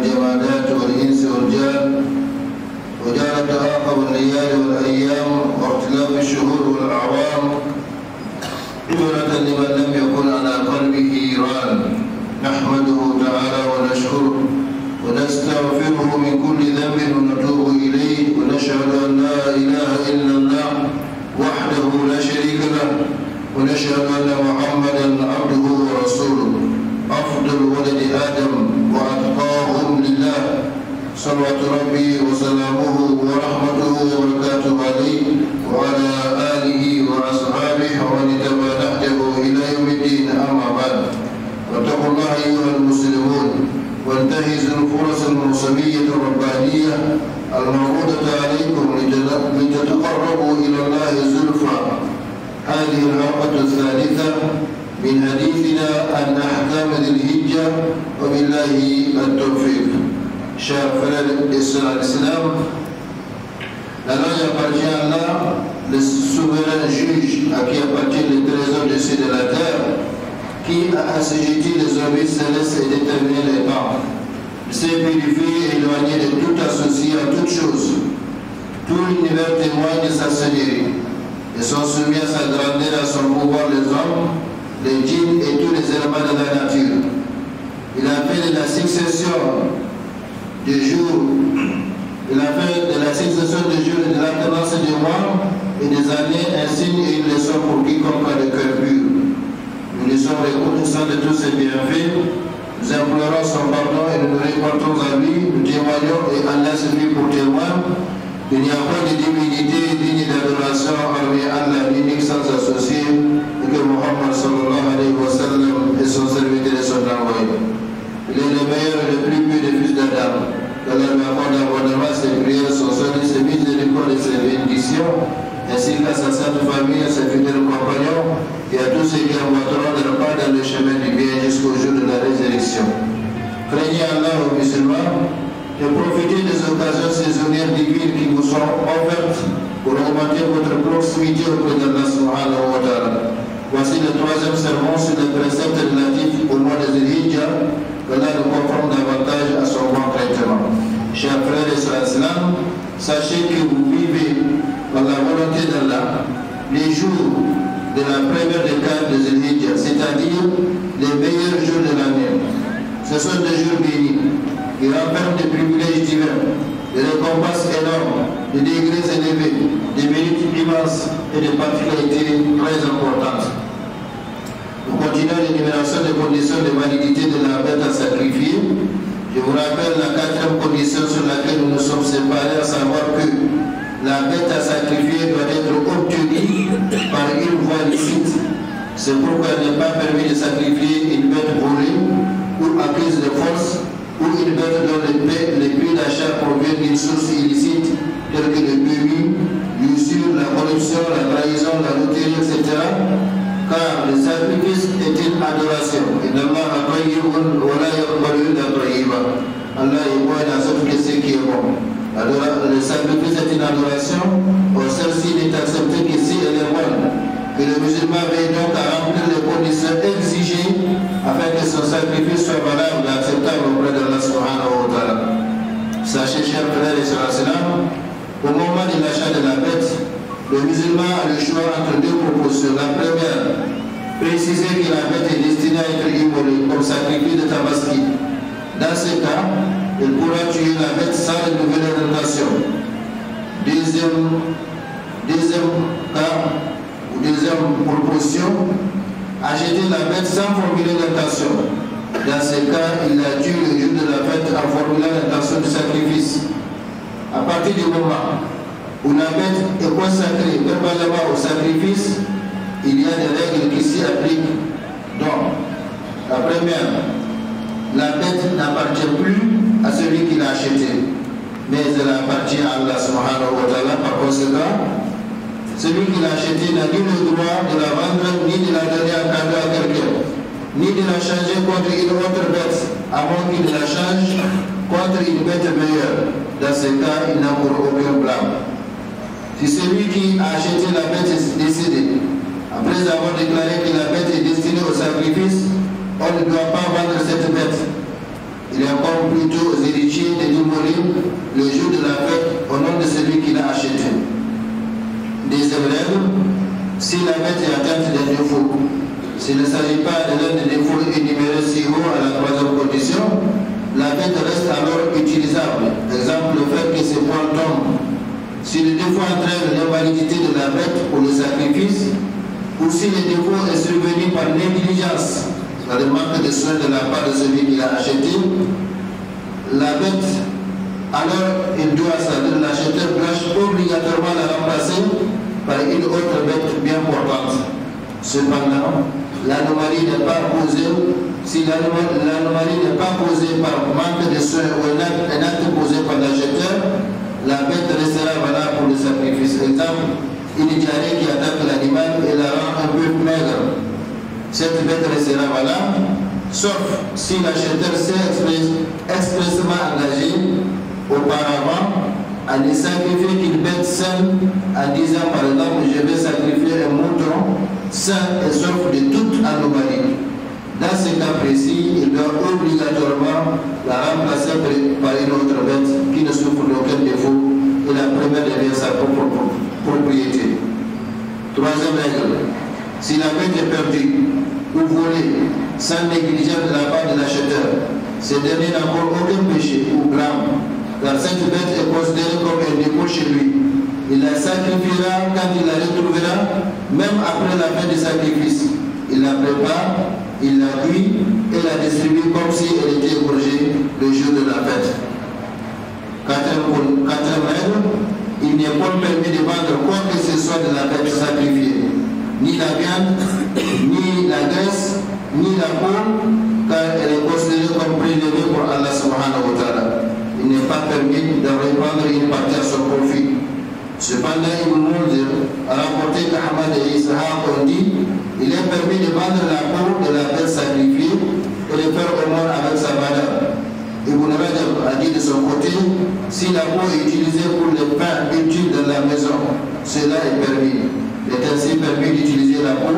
الجمادات والإنس والجان، وجعل تعاقب الليالي والأيام واختلاف الشهور والأعوام عبرة لمن لم يكن على قلبه ران. نحمده تعالى ونشكره ونستغفره من كل ذنب ونتوب إليه، ونشهد أن لا إله إلا الله وحده لا شريك له، ونشهد أن محمدا عبده ورسوله أفضل ولد آدم وأتقاهم لله، صلوات ربي وسلامه ورحمته وبركاته عليه وعلى آله وأصحابه ومن اتبع نهجه إلى يوم الدين. أما بعد، واتقوا الله أيها المسلمون وانتهزوا الفرص الموسمية الربانية الموعودة عليكم لتتقربوا إلى الله زلفى. هذه الحلقة الثالثة من حديثنا عن أحكام ذي الحجة، وبالله التوفيق. Chers frères et sœurs d'Islam, la loi appartient à Allah, le souverain juge à qui appartient les trésors de ceux de la terre, qui a assujetti les orbits célestes et déterminé les temps. Il s'est purifié et éloigné de tout associé à toute chose. Tout l'univers témoigne de sa seigneurie. Ils sont soumis à sa grandeur, à son pouvoir les hommes, les djinns et tous les éléments de la nature. Il a fait de la succession des jours, il a fait de la succession des jours et de l'alternance des mois et des années un signe et une leçon pour quiconque a le cœur pur. Nous lui sommes reconnaissants de tous ses bienfaits. Nous implorons son pardon et nous nous reportons à lui. Nous témoignons et Allah suffit pour témoin. Il n'y a pas de divinité digne d'adoration hormis Allah, l'unique sans associé, et que Muhammad sallallahu alayhi wa sallam est son serviteur et son envoyé. Il est le meilleur et le plus pur des fils d'Adam. Allah lui accorde abondamment ses prières, son salut, ses miséricordes et ses bénédictions, ainsi qu'à sa sainte famille, à ses fidèles compagnons et à tous ceux qui emboîteront leur pas dans le chemin du bien jusqu'au jour de la résurrection. Craignez Allah aux musulmans et profitez des occasions saisonnières divines qui vous sont offertes pour augmenter votre proximité auprès d'Allah subhanahu wa ta'ala. Voici le troisième sermon sur les préceptes relatifs au mois de Dhul-Hijjah, que l'on nous confronte davantage à son bon traitement. Chers frères et sœurs islam, sachez que vous vivez par la volonté d'Allah les jours de la première décade de Dhul-Hijjah, c'est-à-dire les meilleurs jours de l'année. Ce sont des jours bénis qui renferment des privilèges divins, des récompenses énormes, des degrés élevés, des mérites immenses et des particularités très importantes. Nous continuons l'énumération des conditions de validité de la bête à sacrifier. Je vous rappelle la quatrième condition sur laquelle nous nous sommes séparés, à savoir que la bête à sacrifier doit être obtenue par une voie licite. C'est pourquoi il n'est pas permis de sacrifier une bête volée ou acquise de force, ou une bête dont les prix d'achat proviennent d'une source illicite, telle que le permis, l'usure, la corruption, la trahison, la loterie, etc. Car le sacrifice est une adoration. Allah est bon dans ce que c'est qui est bon. Alors, le sacrifice est une adoration. Celle-ci n'est acceptée que si elle est bonne. Que le musulman veille donc à remplir les conditions exigées afin que son sacrifice soit valable et acceptable auprès d'Allah subhanahu wa ta'ala. Sachez, chers frères et sœurs islam, au moment de l'achat de la bête, le musulman a le choix entre deux propositions. La première, préciser que la bête est destinée à être immolée comme sacrifice de tabaski. Dans ce cas, il pourra tuer la bête sans une nouvelle orientation. Deuxième proposition, acheter la bête sans formuler l'intention. Dans ce cas, il la tue le jour de la fête en formulant l'intention du sacrifice. À partir du moment où la bête est consacrée verbalement au sacrifice, il y a des règles qui s'y appliquent. Donc, la première, la bête n'appartient plus à celui qui l'a achetée, mais elle appartient à Allah subhanahu wa ta'ala. Par conséquent, celui qui l'a achetée n'a ni le droit de la vendre, ni de la donner en cadeau à quelqu'un, ni de la changer contre une autre bête, à moins qu'il la change contre une bête meilleure. Dans ce cas, il n'a pour aucun blâme. Si celui qui a acheté la bête est décédé, après avoir déclaré que la bête est destinée au sacrifice, on ne doit pas vendre cette bête. Il incombe plutôt aux S'il ne s'agit pas de l'un des défauts énumérés si haut à la troisième condition, la bête reste alors utilisable. Exemple, le fait que ses poils tombent. Si le défaut entraîne l'invalidité de la bête pour le sacrifice, ou si le défaut est survenu par négligence, c'est-à-dire manque de soin de la part de celui qui l'a acheté, la bête, alors il doit, c'est-à-dire l'acheteur doit obligatoirement la remplacer par une autre bête bien portante. Cependant, l'anomalie n'est pas posée, si l'anomalie n'est pas posée par manque de soin ou un acte posé par l'acheteur, la bête restera valable pour le sacrifice. Exemple, une diarrhée qui attaque l'animal et la rend un peu maigre. Cette bête restera valable, sauf si l'acheteur s'est expressément engagé auparavant à ne sacrifier qu'une bête saine en disant par exemple je vais sacrifier un mouton sain et sauf de toute anomalie. Dans ce cas précis, il doit obligatoirement la remplacer par une autre bête qui ne souffre d'aucun défaut et la première devient sa propre propriété. Troisième règle, si la bête est perdue ou volée sans négligence de la part de l'acheteur, ce dernier n'a encore aucun péché ou blâme, car cette bête est considérée comme un dépôt chez lui. Il la sacrifiera quand il la retrouvera, même après la fin du sacrifice. Il la prépare, il la cuit et la distribue comme si elle était égorgée le jour de la fête. Quatrième règle, il n'est pas permis de vendre quoi que ce soit de la bête sacrifiée, ni la viande, ni la graisse, ni la peau, car elle est considérée comme prélevée pour Allah subhanahu wa ta'ala. Il n'est pas permis de revendre une partie à son profit. Cependant, Ibn Munzir a rapporté qu'Ahmad et Ishaq ont dit il est permis de vendre la peau de la bête sacrifiée et de faire au moins avec sa valeur. Ibn Rajab a dit de son côté si la peau est utilisée pour les pains utiles de la maison, cela est permis. Il est ainsi permis d'utiliser la peau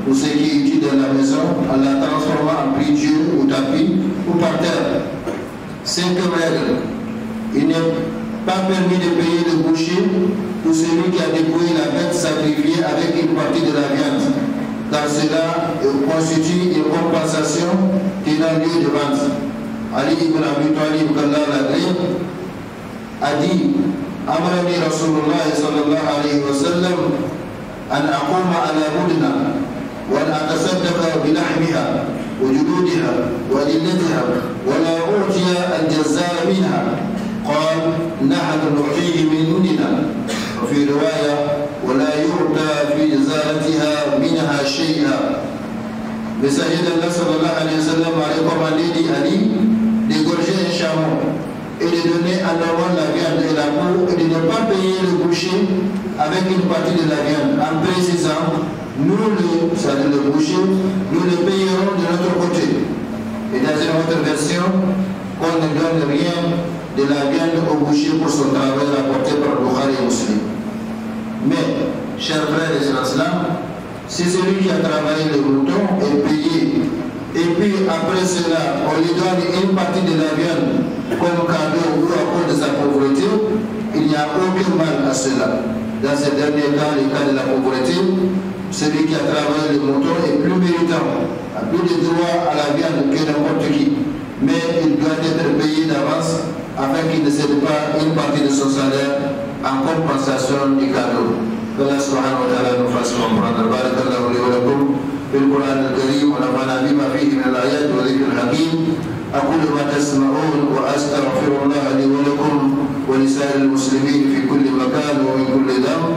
pour ce qui est utile de la maison en la transformant en prie-dieu ou tapis ou par terre. Cinquième règle, il n'est pas permis de payer le boucher pour celui qui a dépouillé la bête sacrifiée avec une partie de la viande, car cela constitue une compensation tenant lieu de vente. Ali ibn Abi Talib a dit Amarani Rasulullah sallallahu alayhi wa sallam an aquma ala budna wa an atasaddaqa bilahmiha wa jududiha wa lillatiha wa la utiya al-jazzar minha قال نحن نعطيه من دوننا وفي رواية ولا يعطى في جزالتها منها شيئا. Messager d'Allah sallallahu alayhi wa sallam a recommandé Ali d'égorger un chameau et de donner à l'homme la viande et la peau et de ne pas payer le boucher avec une partie de la viande en précisant c'est-à-dire le boucher, nous le payerons de notre côté. Et dans une autre version, qu'on ne donne rien de la viande au boucher pour son travail rapporté par Bukhari et Muslim. Mais, chers frères et sœurs, si celui qui a travaillé le mouton est payé, et puis après cela, on lui donne une partie de la viande comme cadeau ou à cause de sa pauvreté, il n'y a aucun mal à cela. Dans ce dernier cas, le cas de la pauvreté, celui qui a travaillé le mouton est plus méritant, a plus de droit à la viande que n'importe qui. Mais il doit être payé d'avance afin qu'il ne cède pas une partie de son salaire en compensation du cadeau. Que Allah subhanahu wa ta'ala nous fasse comprendre. Barakallahu li wa lakum bil Qur'an al-Karim wa nafa'ana bima fihi min al-ayat wa dhikr al-hakim. أقول ما تسمعون وأستغفر الله لي ولكم ولسائر المسلمين في كل مكان ومن كل ذنب